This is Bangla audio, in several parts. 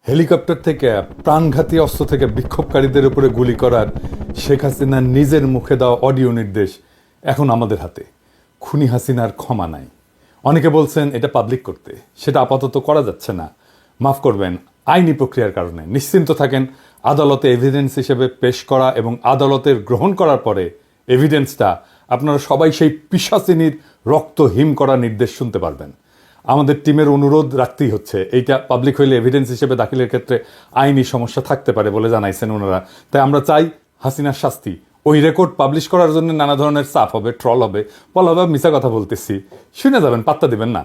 হেলিকপ্টার থেকে প্রাণঘাতী অস্ত্র থেকে বিক্ষোভকারীদের উপরে গুলি করার শেখ হাসিনার নিজের মুখে দেওয়া অডিও নির্দেশ এখন আমাদের হাতে। খুনি হাসিনার ক্ষমা নাই। অনেকে বলছেন এটা পাবলিক করতে, সেটা আপাতত করা যাচ্ছে না। মাফ করবেন, আইনি প্রক্রিয়ার কারণে। নিশ্চিন্ত থাকেন, আদালতে এভিডেন্স হিসেবে পেশ করা এবং আদালতের গ্রহণ করার পরে এভিডেন্সটা আপনারা সবাই সেই পিশাচিনীর রক্ত হিম করা নির্দেশ শুনতে পারবেন। আমাদের টিমের অনুরোধ রাখতেই হচ্ছে, এইটা পাবলিক হইলে এভিডেন্স হিসেবে দাখিলের ক্ষেত্রে আইনি সমস্যা থাকতে পারে বলে জানাইছেন ওনারা। তাই আমরা চাই হাসিনার শাস্তি। ওই রেকর্ড পাবলিশ করার জন্য নানা ধরনের চাপ হবে, ট্রল হবে, বলা হবে মিছা কথা বলতেছি, শুনে যাবেন, পাত্তা দিবেন না।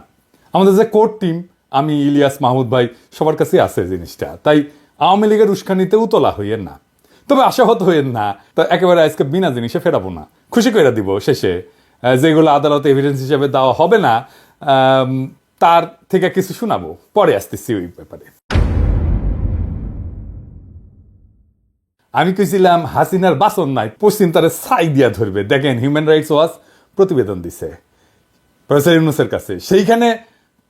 আমাদের যে কোর্ট টিম, আমি, ইলিয়াস, মাহমুদ ভাই, সবার কাছেই আছে জিনিসটা। তাই আওয়ামী লীগের উস্কানিতে উতলা হইয়েন না, তবে আশাহত হইয়েন না। তো একেবারে আজকে বিনা জিনিসে ফেরাবো না, খুশি করে দিব শেষে। যেগুলো আদালতে এভিডেন্স হিসেবে দেওয়া হবে না, তার থেকে কিছু শোনাবো, পরে আসতেছি ওই ব্যাপারে। আমি কইছিলাম হাসিনার বাসন নাই, পশ্চিম তারে ছাই দিয়া ধরবে। দেখেন, হিউম্যান রাইটস ওয়াচ প্রতিবেদন দিছে প্রফেসর ইউনূসের কাছে। সেইখানে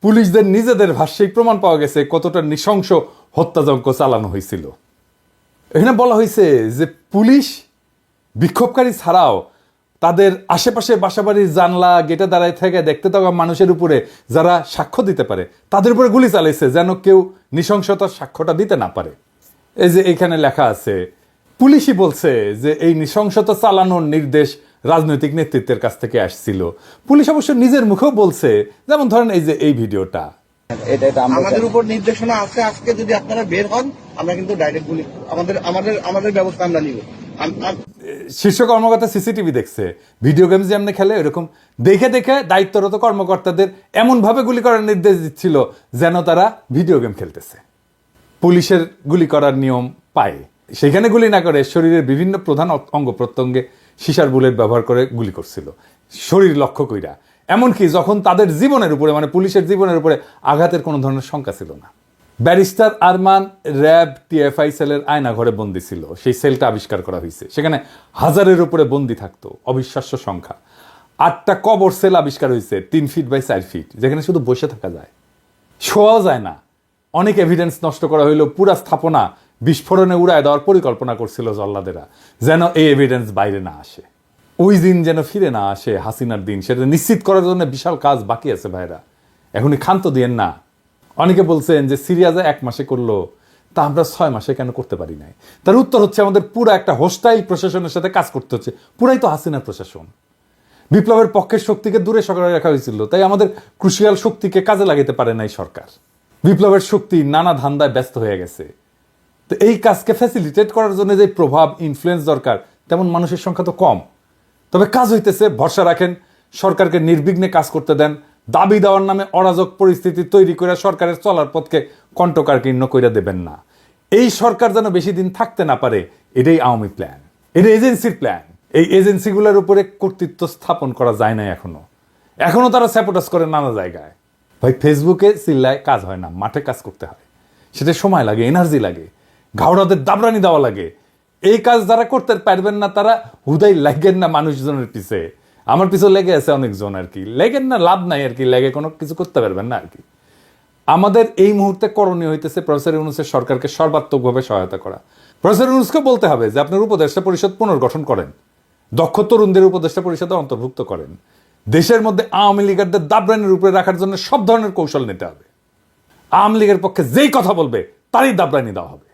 পুলিশদের নিজেদের ভাষ্যেই প্রমাণ পাওয়া গেছে কতটা নৃশংস হত্যাযজ্ঞ চালানো হয়েছিল। এখানে বলা হয়েছে যে পুলিশ বিক্ষোভকারী ছাড়াও তাদের আশেপাশে বাসাবাড়ির জানলা গেটে দাঁড়ায় থেকে দেখতে থাকা মানুষের উপরে যারা সাক্ষ্য দিতে পারে তাদের উপরে গুলি চালাইছে, যেন কেউ নৃশংসতার সাক্ষ্যটা দিতে না পারে। এই যে এখানে লেখা আছে, পুলিশই বলছে যে এই নৃশংসতা চালানোর নির্দেশ রাজনৈতিক নেতৃত্বের কাছ থেকে আসছিল। পুলিশ অবশ্য নিজের মুখেও বলছে, যেমন ধরেন এই যে এই ভিডিওটা, আমাদের উপর নির্দেশনা আছে, আজকে যদি আপনারা বের হন আমরা কিন্তু ডাইরেক্ট গুলি, আমাদের ব্যবস্থা আমরা নিব। শীর্ষ কর্মকর্তা সিসিটিভি দেখছে, ভিডিও গেমস যেমন খেলে এরকম দেখে দেখে দায়িত্বরত কর্মকর্তাদের এমনভাবে গুলি করার নির্দেশ দিচ্ছিল যেন তারা ভিডিও গেম খেলতেছে। পুলিশের গুলি করার নিয়ম পায়, সেখানে গুলি না করে শরীরের বিভিন্ন প্রধান অঙ্গ প্রত্যঙ্গে সিসার বুলেট ব্যবহার করে গুলি করছিল, শরীর লক্ষ্য কইরা। এমনকি যখন তাদের জীবনের উপরে, মানে পুলিশের জীবনের উপরে আঘাতের কোনো ধরনের শঙ্কা ছিল না। ব্যারিস্টার আরমান র্যাব টিএফআই সেলের আয়না ঘরে বন্দি ছিল, সেই সেলটা আবিষ্কার করা হয়েছে। সেখানে 1000-এর উপরে বন্দি থাকতো, অবিশ্বাস্য সংখ্যা। 8টা কবর সেল আবিষ্কার হয়েছে, 3 ফিট বাই 4 ফিট, যেখানে শুধু বসে থাকা যায়, শোয়াও যায় না। অনেক এভিডেন্স নষ্ট করা হইল। পুরা স্থাপনা বিস্ফোরণে উড়ায় দেওয়ার পরিকল্পনা করছিল জল্লাদেরা, যেন এই এভিডেন্স বাইরে না আসে। ওই দিন যেন ফিরে না আসে, হাসিনার দিন, সেটা নিশ্চিত করার জন্য বিশাল কাজ বাকি আছে ভাইরা। এখনই ক্ষান্ত দিয়েন না। অনেকে বলছেন যে সিরিয়াজে 1 মাসে করলো, তা আমরা 6 মাসে কেন করতে পারি নাই? তার উত্তর হচ্ছে, আমাদের পুরো একটা হোস্টাইল প্রশাসনের সাথে কাজ করতে হচ্ছে। পুরাই তো হাসিনার প্রশাসন। বিপ্লবের পক্ষের শক্তিকে দূরে সরাই রাখা হয়েছিল, তাই আমাদের ক্রুশিয়াল শক্তিকে কাজে লাগাতে পারে নাই সরকার। বিপ্লবের শক্তি নানা ধান্দায় ব্যস্ত হয়ে গেছে। তো এই কাজকে ফ্যাসিলিটেট করার জন্য যে প্রভাব, ইনফ্লুয়েন্স দরকার, তেমন মানুষের সংখ্যা তো কম। তবে কাজ হইতেছে, ভরসা রাখেন, সরকারকে নির্বিঘ্নে কাজ করতে দেন। দাবি দেওয়ার নামে অরাজক পরিস্থিতি তৈরি করে সরকারের চলার পথকে কণ্ঠকাকীর্ণ কইরা দেবেন না। এই সরকার যেন বেশি দিন থাকতে না পারে, এটাই আওয়ামী প্ল্যান, এটা এজেন্সির প্ল্যান। এই এজেন্সিগুলোর উপরে কর্তৃত্ব স্থাপন করা যায় না এখনো তারা স্যাপোটাস করে নানা জায়গায়। ভাই, ফেসবুকে চিল্লায় কাজ হয় না, মাঠে কাজ করতে হয়। সেটা সময় লাগে, এনার্জি লাগে, ঘাওড়াদের দাবরানি দেওয়া লাগে। এই কাজ যারা করতে পারবেন না তারা হুদাই লাগেন না মানুষজনের পিছে। আমার পিছু লেগে আছে অনেকজন, আর কি লেগেন না, লাভ নাই আর কি, লেগে কোনো কিছু করতে পারবেন না আর কি। আমাদের এই মুহূর্তে করণীয় হইতেছে প্রফেসর ইউনূসের সরকারকে সর্বাত্মকভাবে সহায়তা করা। প্রফেসর ইউনূসকে বলতে হবে যে আপনার উপদেষ্টা পরিষদ পুনর্গঠন করেন, দক্ষ তরুণদের উপদেষ্টা পরিষদে অন্তর্ভুক্ত করেন। দেশের মধ্যে আওয়ামী লীগারদের দাবরানির উপরে রাখার জন্য সব ধরনের কৌশল নিতে হবে। আওয়ামী লীগের পক্ষে যেই কথা বলবে তারই দাবরানি দেওয়া হবে।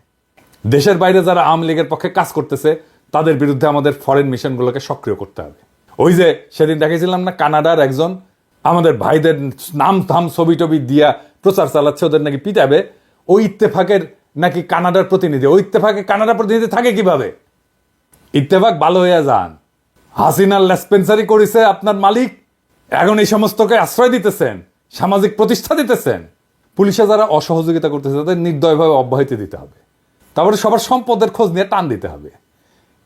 দেশের বাইরে যারা আওয়ামী লীগের পক্ষে কাজ করতেছে তাদের বিরুদ্ধে আমাদের ফরেন মিশনগুলোকে সক্রিয় করতে হবে। ওই যে সেদিন দেখেছিলাম না, কানাডার একজন আমাদের ভাইদের নাম থাম ছবি টবি দিয়া প্রচার চালাচ্ছে, ওদের নাকি পিটাবে। ওই ইত্তেফাকের নাকি কানাডার প্রতিনিধি। ওই ইত্তেফাকে কানাডার প্রতিনিধি থাকে কিভাবে? ইত্তেফাক ভালো হইয়া যান। হাসিনার লেসপেন্সারি করেছে আপনার মালিক, এখন এই সমস্তকে আশ্রয় দিতেছেন, সামাজিক প্রতিষ্ঠা দিতেছেন। পুলিশে যারা অসহযোগিতা করতেছে তাদের নির্দয়ভাবে অব্যাহতি দিতে হবে। তারপরে সবার সম্পদের খোঁজ নিয়ে টান দিতে হবে।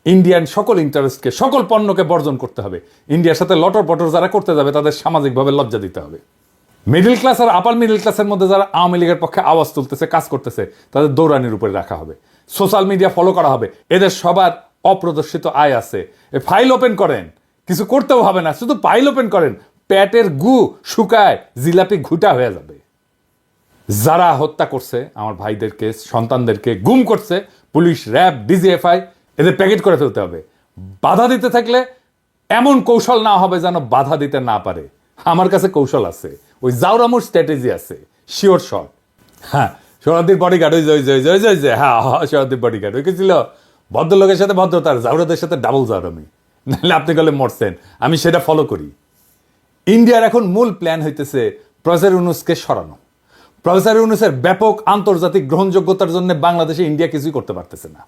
ইন্ডিয়ান সকল ইন্টারেস্টকে, সকল পণ্যকে বর্জন করতে হবে। ইন্ডিয়ার সাথে লটর পটর যারা করতে যাবে তাদের সামাজিকভাবে লজ্জা দিতে হবে। মিডল ক্লাস আর আপার মিডল ক্লাসের মধ্যে যারা আওয়ামী লীগের পক্ষে আওয়াজ তুলতেছে, কাজ করতেছে, তাদের দৌড়ানির উপরে রাখা হবে। সোশ্যাল মিডিয়া ফলো করা হবে। এদের সবার অপ্রদর্শিত আয় আছে, ফাইল ওপেন করেন, কিছু করতেও হবে না, শুধু ফাইল ওপেন করেন, পেটের গু শুকায় জিলাপি ঘুটা হয়ে যাবে। যারা হত্যা করছে আমার ভাইদেরকে, সন্তানদেরকে গুম করছে, পুলিশ, র্যাব, ডিজিএফআই, এদের প্যাকেট করে ফেলতে হবে। বাধা দিতে থাকলে এমন কৌশল না হবে যেন বাধা দিতে না পারে। আমার কাছে কৌশল আছে, ওই জাউরামুর স্ট্র্যাটেজি আছে, শিওর শট। হ্যাঁ, সোহরাদ্দির বডিগার্ড, ওই যে হ্যাঁ, সোহরাদ্দির বডিগার্ড ওই কি ছিল, ভদ্রলোকের সাথে ভদ্রতার, জাউরাদের সাথে ডাবল জাউরামি। নাহলে আপনি গেলে মরছেন, আমি সেটা ফলো করি। ইন্ডিয়ার এখন মূল প্ল্যান হইতেছে প্রফেসর ইউনূসকে সরানো। প্রফেসর ইউনূসের ব্যাপক আন্তর্জাতিক গ্রহণযোগ্যতার জন্য বাংলাদেশে ইন্ডিয়া কিছুই করতে পারতেছে না।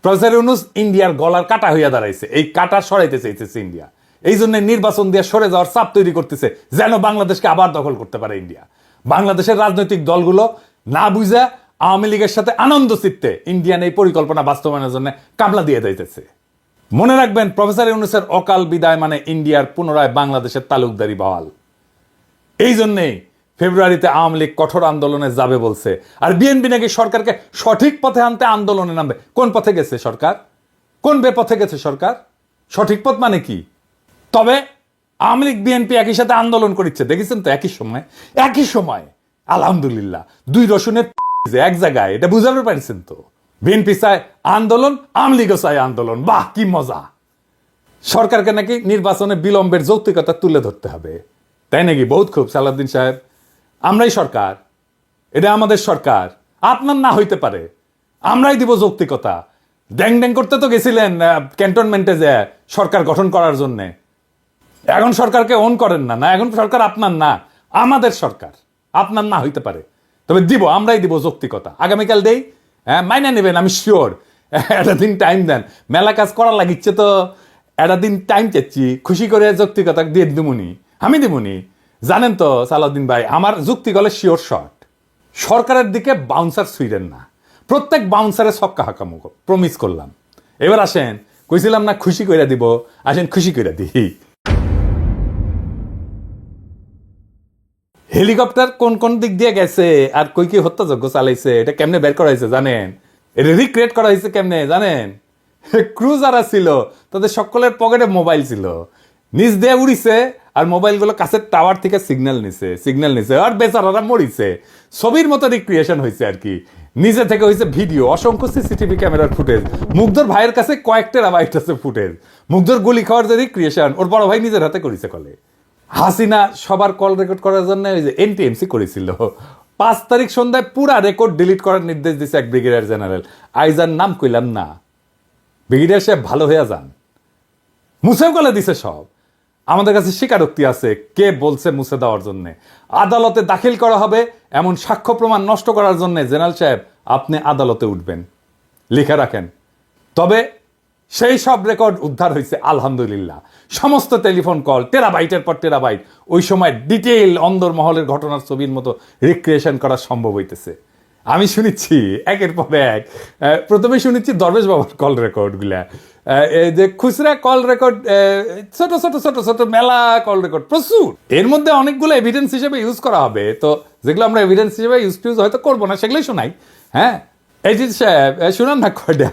প্রফেসর ইউনূস ইন্ডিয়ার গলার কাটা হইয়া দাঁড়াইছে, এই কাটা সরাইতে চাইতেছে ইন্ডিয়া। এই জন্য নির্বাচন দিয়ে সরে যাওয়ার চাপ তৈরি করতেছে, যেন বাংলাদেশকে আবার দখল করতে পারে ইন্ডিয়া। বাংলাদেশের রাজনৈতিক দলগুলো না বুঝা আওয়ামী লীগের সাথে আনন্দ চিত্তে ইন্ডিয়ান এই পরিকল্পনা বাস্তবায়নের জন্য কামলা দিয়ে দিতেছে। মনে রাখবেন, প্রফেসর ইউনূসের অকাল বিদায় মানে ইন্ডিয়ার পুনরায় বাংলাদেশের তালুকদারি বহাল। এই জন্যেই ফেব্রুয়ারিতে আওয়ামী লীগ কঠোর আন্দোলনে যাবে বলছে। আর বিএনপি নাকি সরকারকে সঠিক পথে আনতে আন্দোলনে নামবে। কোন পথে গেছে সরকার? কোন বেপথে গেছে সরকার? সঠিক পথ মানে কি? তবে আওয়ামী লীগ বিএনপি একই সাথে আন্দোলন করছে, দেখেছেন তো? একই সময় আলহামদুলিল্লাহ, দুই রসুনের এক জায়গায়, এটা বুঝাতে পারছেন তো? বিএনপি চায় আন্দোলন, আওয়ামী লীগও চায় আন্দোলন। বাহ, কি মজা! সরকারকে নাকি নির্বাচনে বিলম্বের যৌক্তিকতা তুলে ধরতে হবে, তাই নাকি? বহুত খুব সালাউদ্দিন সাহেব, আমরাই সরকার, এটা আমাদের সরকার, আপনার না হইতে পারে, আমরাই দিব যৌক্তিকতা। ড্যাং ড্যাং করতে তো গেছিলেন ক্যান্টনমেন্টে যে সরকার গঠন করার জন্য। এখন সরকারকে অন করেন না, না এখন সরকার আপনার না, আমাদের সরকার, আপনার না হইতে পারে, তবে দিব, আমরাই দিব যৌক্তিকতা। আগামীকাল দেই, হ্যাঁ, মাইনা নেবেন, আমি শিওর। একটা দিন টাইম দেন, মেলা কাজ করা লাগিচ্ছে তো, একটা দিন টাইম চাচ্ছি, খুশি করে যৌক্তিকতা দিয়ে দিমুনি, আমি দিমুনি। জানেন তো সালাউদ্দিন ভাই, আমার যুক্তি গলে শিওর শট। সরকারের দিকে বাউন্সার ছুঁড়েন না, প্রত্যেক বাউন্সারে ছক্কা হাঁকামো প্রমিস করলাম। এবার আসেন, কইছিলাম না খুশি কইরা দিব, আসেন খুশি কইরা দিই। হেলিকপ্টার কোন কোন দিক দিয়ে গেছে আর কই কি হত্যাযজ্ঞ চালাইছে, এটা কেমনে বের করা হয়েছে জানেন? এটা রিক্রিয়েট করা হয়েছে কেমনে জানেন? ক্রু যারা ছিল তাদের সকলের পকেটে মোবাইল ছিল, নিচ দিয়ে উড়িছে আর মোবাইলগুলো কাছের টাওয়ার থেকে সিগন্যাল নিছে আর বেচারারা মরিছে। ছবির মতো রিক্রিয়েশন হয়েছে আর কি। নিচে থেকে হয়েছে ভিডিও, অসংখ্য সিসিটিভি ক্যামেরার ফুটেজ। মুগ্ধর ভাইয়ের কাছে কয়েক টেরাবাইট আছে ফুটেজ। মুগ্ধর গুলি খাওয়ার যে রিক্রিয়েশন ওর বড় ভাই নিজের হাতে করেছে কলে। হাসিনা সবার কল রেকর্ড করার জন্য ওই যে এনটিএমসি করেছিল। 5 তারিখ সন্ধ্যায় পুরা রেকর্ড ডিলিট করার নির্দেশ দিছে এক ব্রিগেডিয়ার জেনারেল। আইজার নাম কইলাম না, ব্রিগেডিয়ার সাহেব ভালো হয়ে যান। মুছেও গলে দিছে সব। আমাদের কাছে স্বীকারোক্তি আছে কে বলছে মুছে দেওয়ার জন্য। আদালতে দাখিল করা হবে এমন সাক্ষ্য প্রমাণ নষ্ট করার জন্য জেনারেল সাহেব আপনি আদালতে উঠবেন, লিখে রাখেন। তবে সেই সব রেকর্ড উদ্ধার হয়েছে আলহামদুলিল্লাহ। সমস্ত টেলিফোন কল টেরাবাইটের পর টেরাবাইট, ওই সময় ডিটেইল অন্দরমহলের ঘটনার ছবির মতো রিক্রিয়েশন করা সম্ভব হইতেছে। আমি শুনেছি একের পর এক। প্রথমে শুনেছি দরবেশ বাবার কল রেকর্ডগুলা, এই যে খুচরা কল রেকর্ড, ছোট ছোট ছোট ছোট মেলা কল রেকর্ড প্রচুর। এর মধ্যে অনেকগুলো এভিডেন্স হিসেবে ইউজ করা হবে, তো যেগুলো আমরা এভিডেন্স হিসেবে ইউজ হয়তো করবো না সেগুলোই শোনাই। হ্যাঁ, এই যে সাহেব শুনান না কয়টা।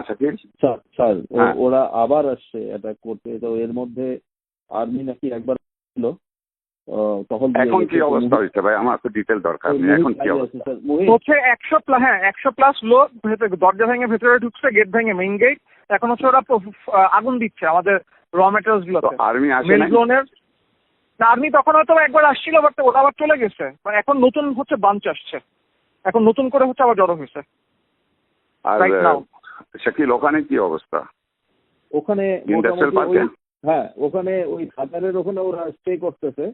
শাকিল স্যার স্যার হ্যাঁ। ওরা আবার আসছে অ্যাটাক করতে, তো এর মধ্যে আর্মি নাকি একবার ছিল তখন এখন কি অবস্থা হয়েছে ভাই? আমার তো ডিটেল দরকার নেই, এখন কি অবস্থা হচ্ছে 100+ লোক দরজা ভেঙে ভেতরে ঢুকছে, গেট ভেঙে মেইন গেট। এখন হচ্ছে ওরা আগুন দিচ্ছে আমাদের র মেটেরিয়ালস গুলোতে। আর্মি আসে মেল নাই? জোনের আর্মি তখন হয়তো একবার আসছিল, বাট ওরা আবার চলে গেছে। মানে এখন নতুন হচ্ছে বাঞ্চ আসছে, এখন নতুন করে হচ্ছে আবার জড়ো হয়েছে আর right now। শাকিল ওখানে কি অবস্থা? ওখানে ইন্ডাস্ট্রিয়াল মোটামুটি পার্কে? হ্যাঁ, ওখানে ওই খাতারের ওখানে ওরা স্টে করতেছে,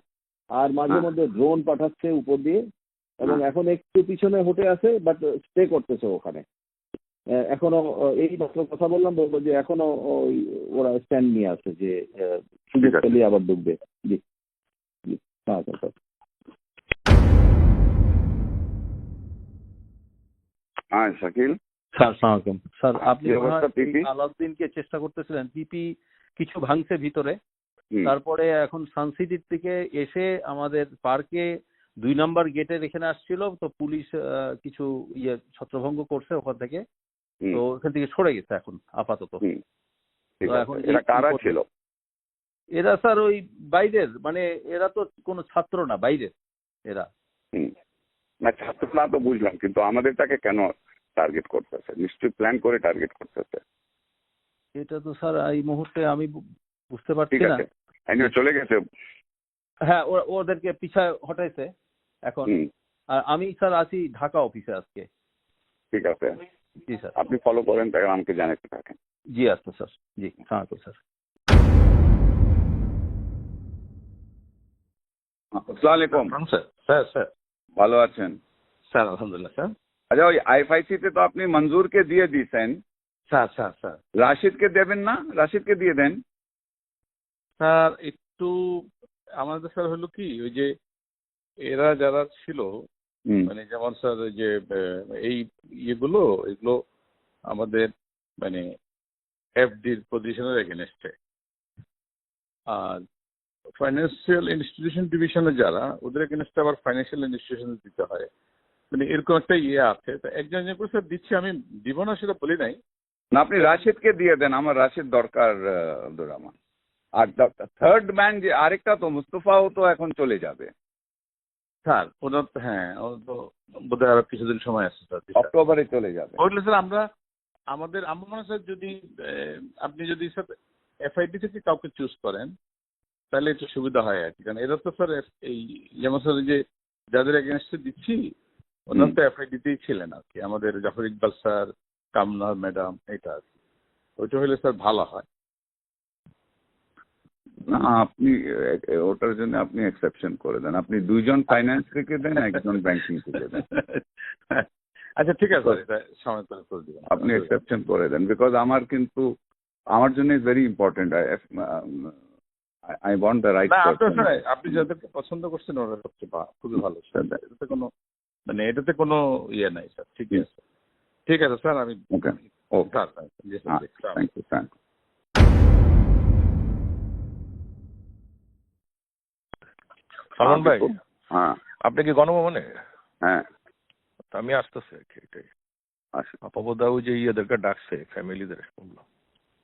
আর মাঝে হ্যাঁ। মধ্যে ড্রোন পাঠাচ্ছে উপর দিয়ে, এবং এখন একটু পিছনে হটে আছে, বাট স্টে করতেছে ওখানে এখনো। এই মাত্র কথা বলবো যে এখনো ওই ওরা স্ট্যান্ড নিয়ে আছে যে সুযোগ ঠিক আছে। পেলে আবার ঢুকবে। জি জি, হ্যাঁ স্যার। হ্যাঁ শাকিল, স্যার সালামালাইকুম স্যার, আপনি কি অবস্থা পিপি? আলাউদ্দিনকে চেষ্টা করতেছিলেন, পিপি কিছু ভাঙছে ভিতরে। তারপরে এখন সানসিটির থেকে এসে আমাদের পার্কে 2 নম্বর গেটের এখানে আসছিল, তো পুলিশ কিছু ছত্রভঙ্গ করছে ওখান থেকে, তো ওখান থেকে সরে গেছে এখন আপাতত। ঠিক তো আছে। এখন এরা কারা ছিল? এরা স্যার ওই বাইরের, মানে এরা তো কোনো ছাত্র না, বাইরের এরা। হুম। না ছাত্র না তো বুঝলাম, কিন্তু আমাদেরটাকে কেন টার্গেট করতেছে? নিশ্চয়ই প্ল্যান করে টার্গেট করতেছে। এটা তো স্যার এই মুহূর্তে আমি বুঝতে পারছি ঠিক না। আছে, এনিওয়ে চলে গেছে। হ্যাঁ, ওদেরকে পিছায় হটাইছে এখন। হুম, আর আমি স্যার আছি ঢাকা অফিসে আজকে। ঠিক আছে, জি স্যার। আপনি ফলো করেন, তাকে আমাকে জানাতে থাকেন। জি আচ্ছা স্যার, জি সালামালাইকুম স্যার। আসসালামু আলাইকুম স্যার স্যার স্যার ভালো আছেন? স্যার আলহামদুলিল্লাহ স্যার। আচ্ছা, ওই আইএফআইসি তে তো আপনি মঞ্জুরকে দিয়ে দিয়েছেন, স্যার স্যার স্যার রাশিদকে দেবেন না? রাশিদকে দিয়ে দেন। স্যার একটু আমাদের স্যার হলো কি, ওই যে এরা যারা ছিল, হুম, মানে যেমন স্যার ওই যে এই এগুলো আমাদের মানে এফডির পজিশনের এগেনস্টে। আর ফাইন্যান্সিয়াল ইনস্টিটিউশন ডিভিশনে যারা, ওদের এগেনস্টে আবার ফাইন্যান্সিয়াল ইনস্টিটিউশন দিতে হয়, মানে এরকম একটা ইয়ে আছে। তো একজন একজন করে স্যার দিচ্ছি, আমি দিব না সেটা বলি নাই। না আপনি রাশিদকে দিয়ে দেন, আমার রাশিদ দরকার আব্দুর রহমান। আর থার্ড ম্যান যে আরেকটা তো মুস্তফাও তো এখন চলে যাবে স্যার ওনার তো, হ্যাঁ ওনার তো বোধহয় আরো কিছুদিন সময় আছে স্যার। অক্টোবরে চলে যাবে। ওইগুলো স্যার আমরা আমার মনে হয় স্যার, যদি আপনি যদি স্যার এফআইডি থেকে কাউকে চুজ করেন তাহলে একটু সুবিধা হয় আর কি। কারণ এরা তো স্যার এই যেমন স্যার যে যাদের এগেনস্টে দিচ্ছি ওনার তো এফআইডিতেই ছিলেন আর কি, আমাদের জাফর ইকবাল স্যার, কামনা ম্যাডাম, এটা আর কি। ওইটা হলে স্যার ভালো হয়। না আপনি ওটার জন্য আপনি এক্সেপশন করে দেন, আপনি দুইজন ফাইন্যান্স থেকে দেন, একজন ব্যাংকিং থেকে দেন। আচ্ছা ঠিক আছে স্যার, এটা সময় করে দিবেন আপনি এক্সেপশন করে দেন, বিকজ আমার কিন্তু আমার জন্য is very important. I want the right না, আপনার পারসন। স্যার আপনি যাদেরকে পছন্দ করছেন ওরা সবচেয়ে খুবই ভালো স্যার। এটাতে কোনো এটাতে কোনো ইয়ে নাই স্যার। ঠিক আছে, ঠিক আছে স্যার, আমি ওকে ওকে, স্যার জি sir, thank you thank. Salman ভাই, হ্যাঁ আপনি কি গণভবনে? হ্যাঁ আমি আসতেছি আর কি, এটাই। আসুন। আপাবদা ওই যে ইয়েদেরকে ডাকছে, ফ্যামিলিদের শুনলাম,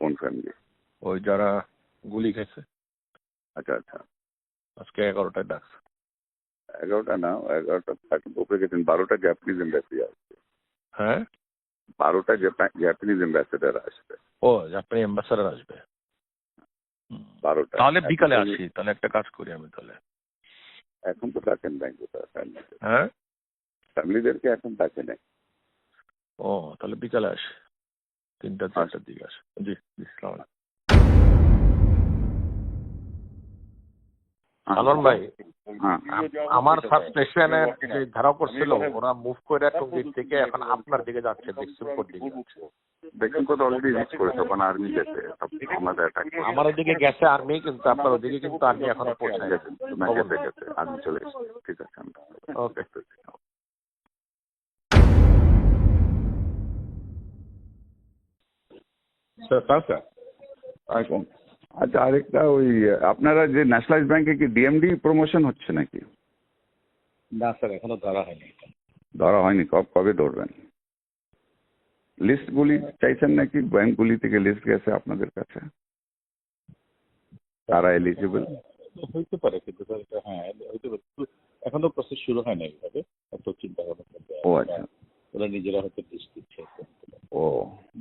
কোন ফ্যামিলি? ওই যারা গুলি খেয়েছে, আচ্ছা আচ্ছা, আজকে 11টায় ডাকছে। 11টা না, 11টা উপরে গেছেন, 12টা জাপানিজ এম্বাসি আসবে। হ্যাঁ 12টা জাপানিজ অ্যাম্বাসেডার আসবে। ও, আপনি অ্যাম্বাসাডার আসবে। 12টা। তাহলে বিকালে আসি, তাহলে একটা কাজ করি আমি তাহলে। এখন তো ডাকেন ব্যাংকে, হ্যাঁ ফ্যামিলিদেরকে এখন ডাকে নেই। ও, তাহলে বিকালে আসি, 3টা-4টার দিকে আসি। জি জি, সালাম আলাইকুম। সালমান ভাই, হ্যাঁ আমার সাবস্টেশনের যে ধারা করছিল ওরা মুভ করে কোন দিক থেকে এখন আপনার দিকে যাচ্ছে, বিক্সুমপুর দিকে যাচ্ছে। দেখুন কত অলরেডি রিচ করেছে, ওখানে আর্মি গেছে, আমাদের অ্যাটাক আমার ওদিকে গেছে আর্মি, কিন্তু আপনার ওদিকে কিন্তু আর্মি এখনো পৌঁছায় গেছে, গেছে আর্মি চলে এসেছে। ঠিক আছে, আমরা ওকে। আচ্ছা, আরেকটা ওই আপনারা যে ন্যাশনালাইজ ব্যাংকে কি ডিএমডি প্রমোশন হচ্ছে নাকি? না স্যার, এখনো ধরা হয়নি। ধরা হয়নি, কবে ধরবেন? লিস্টগুলি চাইছেন নাকি? ব্যাংকগুলি থেকে লিস্ট গেছে আপনাদের কাছে, তারা এলিজিবল? হইতে পারে, কিন্তু স্যার এটা হ্যাঁ হইতে পারে, এখনো প্রসেস শুরু হয় না এইভাবে, এত চিন্তা ভাবনা করতে। ও আচ্ছা, ওরা নিজেরা হয়তো লিস্ট দিচ্ছে। ও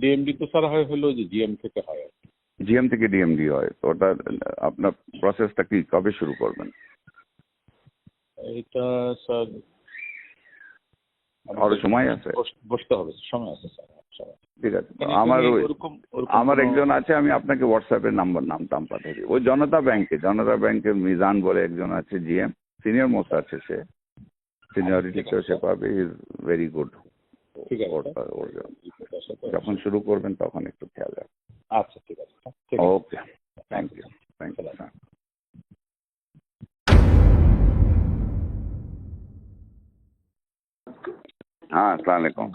ডিএমডি তো স্যার হলো যে জিএম থেকে হয়। জিএম থেকে ডিএমডি হয়, তো ওটা আপনার প্রসেসটা কি কবে শুরু করবেন? এটা স্যার আরো সময় আছে, বসতে হবে, সময় আছে স্যার, সময়। ঠিক আছে। তো আমার একজন আছে, আমি আপনাকে হোয়াটসঅ্যাপে নাম পাঠিয়ে দিই। ওই জনতা ব্যাংকে মিজান বলে একজন আছে, জিএম, সিনিয়র মোস্ট আছে, সে সিনিয়রিটিতেও সে পাবে, ইজ ভেরি গুড। ঠিক আছে, যখন শুরু করবেন তখন একটু খেয়াল রাখবেন। আচ্ছা ঠিক আছে, ওকে, থ্যাংক ইউ। हाँ अस्सलाम वालेकुम।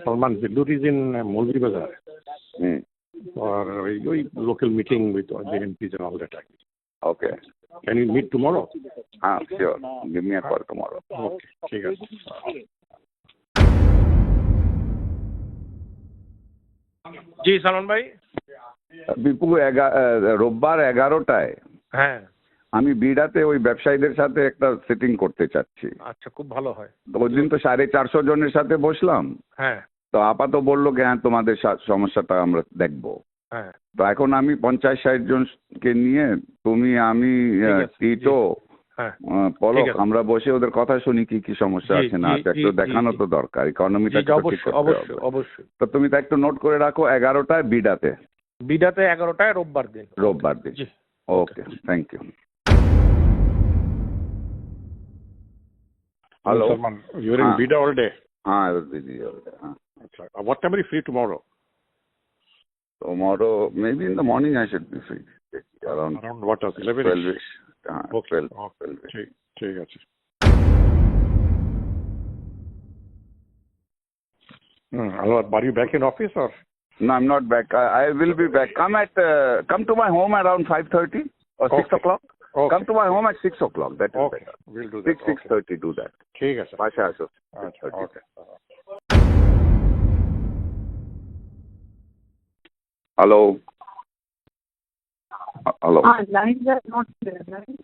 Salman, Bildur is in Molvi Bazaar for a local meeting with the MPs and all that. Okay. Can you meet tomorrow? हाँ sure, give me a call tomorrow. Okay, ठीक है। জি সালমান ভাই। বিপু রোববার 11টায় হ্যাঁ, আমি বিড়াতে ওই ব্যবসায়ীদের সাথে একটা সিটিং করতে চাচ্ছি। আচ্ছা, খুব ভালো হয়। তো ওই দিন তো 450 জনের সাথে বসলাম। হ্যাঁ, তো আপাতত বললো কি হ্যাঁ তোমাদের সমস্যাটা আমরা দেখবো। হ্যাঁ, তো এখন আমি 50-60 জনকে নিয়ে তুমি আমি ঠিক আছে, টিটো হ্যাঁ, পলক ঠিক আছে। আমরা বসে ওদের কথা শুনি কি কি সমস্যা জি, আছে না জি, আছে, জি, একটু জি, দেখানো জি। তো দরকার, ইকোনমিটা জি, ঠিক অবশ্যই, করতে অবশ্যই, হবে। অবশ্যই। তো তুমি তো একটু নোট করে রাখো 11টায় বিডাতে, বিডাতে 11টায় রোববার দিন। রোববার দিন। জি, okay, thank you. Hello. Salman, you're in हाँ. Bida all day. हाँ, I was busy all day. हाँ. What time are you free tomorrow? Tomorrow, maybe in the morning I should be free. Around what hours? 11? 12ish. Okay. 12ish. ঠিক আছে। Are you back in office or? No, I'm not back. I will be back. Come to my home around 5:30 or 6 Okay. o'clock. Okay. Come to my home at 6 o'clock. That is Okay, better. we'll do that. 6:30 do that. ঠিক আছে। Pasha আসো। আচ্ছা, okay. Hello. Hello. Lines are not clear, right?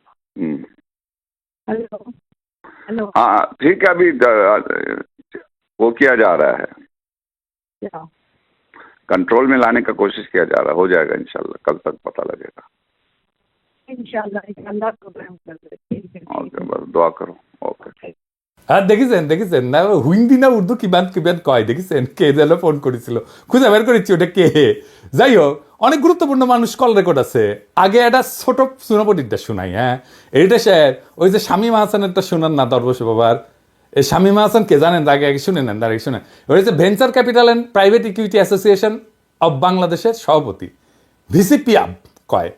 Hello. Hello. हाँ, ठीक है, अभी वो किया जा रहा है, क्या? कंट्रोल में लाने का कोशिश किया जा रहा है, हो जाएगा इंशाल्लाह, कल तक पता लगेगा। इंशाल्लाह प्रोग्राम कर रहे हैं। ओके, बस दुआ करो। ओके। হ্যাঁ, দেখেছেন না হিন্দি না উর্দু কিবান কিবান কয়, দেখেছেন কে যেন ফোন করেছিল, খুঁজে বের করেছি ওটা কে। যাই হোক, অনেক গুরুত্বপূর্ণ মানুষ কল রেকর্ড আছে। আগে একটা ছোট সুনাপটিটা শোনাই। হ্যাঁ, এইটা স্যার ওই যে শামীম হাসানেরটা শোনান না, দরবশ বাবার। এই শামীম হাসান কে জানেন? আগে আগে শুনে নেন, আগে শুনেন। ওই যে venture capital and private equity association of বাংলাদেশের সভাপতি, ভিসিপিআব কয়।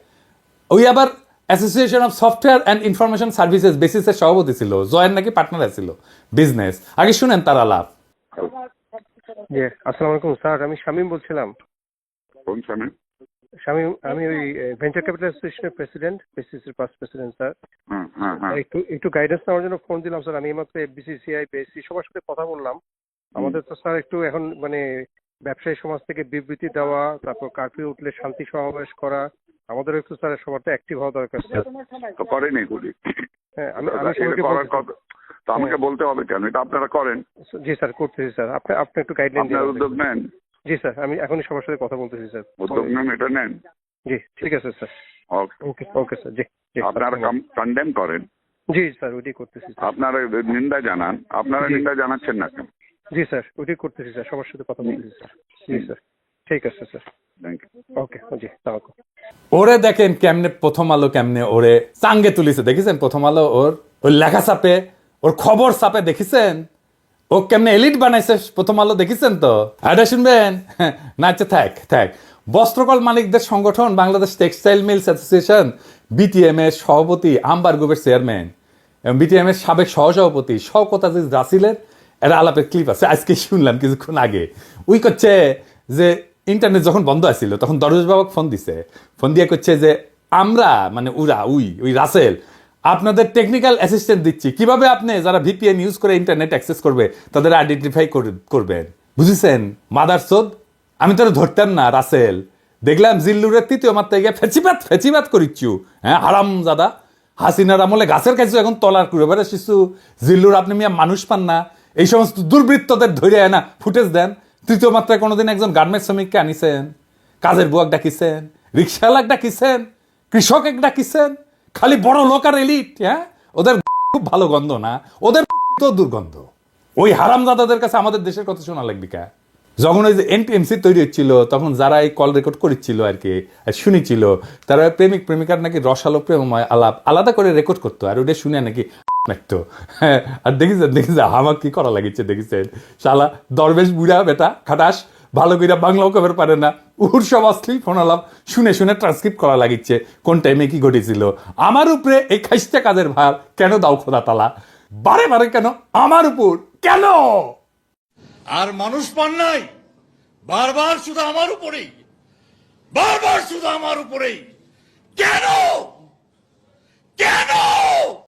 ওই আবার association of software and information services বেসিসের সভাপতি ছিল, জয়ের নাকি পার্টনার ছিল বিজনেস। আগে শুনেন তার আলাপ। আসসালামু আলাইকুম স্যার, আমি শামীম বলছিলাম। কোন শামীম? শামীম, আমি ওই ভেঞ্চার ক্যাপিটাল অ্যাসোসিয়েশনের প্রেসিডেন্ট, বেসিসের পাস্ট প্রেসিডেন্ট স্যার। একটু গাইডেন্স নেওয়ার জন্য ফোন দিলাম স্যার। আমি এইমাত্র বিসিসিআই বেসি সবার সাথে কথা বললাম। আমাদের তো স্যার একটু এখন মানে ব্যবসায়ী সমাজ থেকে বিবৃতি দেওয়া, তারপর কারফিউ উঠলে শান্তি সমাবেশ করা, আমাদের একটু স্যার সবার তো অ্যাক্টিভ হওয়া দরকার স্যার। তো করেন এগুলি? হ্যাঁ, আমি সবাইকে তো আমাকে বলতে হবে কেন? এটা আপনারা করেন। জি স্যার, করতেছি স্যার। আপনি একটু গাইডলাইন দিন। উদ্যোগ নেন। জি স্যার, আমি এখনই সবার সাথে কথা বলতেছি স্যার। উদ্যোগ নেন, এটা নেন। জি, ঠিক আছে স্যার। ওকে ওকে স্যার। জি জি, আপনারা কন্ডেম করেন। জি স্যার, ওইটাই করতেছি স্যার। আপনারা নিন্দা জানান। আপনারা নিন্দা জানাচ্ছেন না কেন? জি স্যার, ওইটাই করতেছি স্যার, সবার সাথে কথা বলতেছি স্যার। জি স্যার, ঠিক আছে স্যার। Thank you. ওকে, জি, তাহলে ওরে দেখেন কেমনে প্রথম আলো কেমনে ওরে চাঙ্গে তুলিছে, দেখেছেন? প্রথম আলো ওর লেখা চাপে, ওর খবর চাপে, দেখেছেন? ও কেমনে এলিট বানাইছে প্রথম আলো, দেখেছেন? তো এটা শুনবেন না? আচ্ছা, থাক। বস্ত্রকল মালিকদের সংগঠন Bangladesh textile mills association, BTM এর সভাপতি, আম্বার গ্রুপের চেয়ারম্যান এবং বিটিএম এর সাবেক সহসভাপতি শওকত আজিজ রাসিলের একটা আলাপের ক্লিপ আছে, আজকে শুনলাম কিছুক্ষণ আগে। উই করছে যে ইন্টারনেট যখন বন্ধ আছিল তখন দরজ বাবাকে ফোন দিয়ে করছে যে আমরা মানে ওই রাসেল আপনাদের টেকনিক্যাল অ্যাসিস্ট্যান্ট দিচ্ছি, কিভাবে আপনি যারা ভিপিএন ইউজ করে ইন্টারনেট অ্যাক্সেস করবে তাদের আইডেন্টিফাই করবেন। বুঝেছেন মাদারচোদ? আমি তো ধরতাম না রাসেল, দেখলাম জিল্লুরের তৃতীয় মাত্রায় গিয়ে ফেচিবাত করিচ্ছু। হ্যাঁ, হারাম জাদা। হাসিনার আমলে গাছের কাছে এখন তলার করে বেড়ে শিশু জিল্লুর, আপনি মিয়া মানুষ পান না? এই সমস্ত দুর্বৃত্তদের ধরে না ফুটেজ দেন। তৃতীয় মাত্রায় কোনোদিন একজন গার্মেন্টস শ্রমিককে আনিছেন? কাজের বুয়াক ডাকিছেন? রিক্সাওয়ালাক ডাকিছেন? কৃষক এক ডাকিছেন? খালি বড় লোক আর এলিট। হ্যাঁ, ওদের খুব ভালো গন্ধ না, ওদের তো দুর্গন্ধ। ওই হারামজাদাদের কাছে আমাদের দেশের কথা শোনা লাগবে কা? যখন ওই যে এনটিএমসি তৈরি হচ্ছিল তখন যারা এই কল রেকর্ড করেছিল আর কি, শুনেছিল, তারা প্রেমিক প্রেমিকার নাকি রসালো প্রেমময় আলাপ আলাদা করে রেকর্ড করতো, আর ওটা শুনে নাকি লাগতো। হ্যাঁ, আর দেখেছেন আমার কি করা লাগিছে, দেখেছেন? শালা দরবেশ বুড়া বেটা খাটাস, ভালো করে বাংলাও কবের পারে না, উহুর সব অশ্লীল ফোন আলাপ শুনে ট্রান্সক্রিপ্ট করা লাগিচ্ছে কোন টাইমে কি ঘটেছিল। আমার উপরে এই খাইস্টা কাজের ভার কেন দাও খোদা তালা? বারে কেন আমার উপর কেন? আর মানুষ পান নাই, বারবার শুধু আমার উপরেই কেন?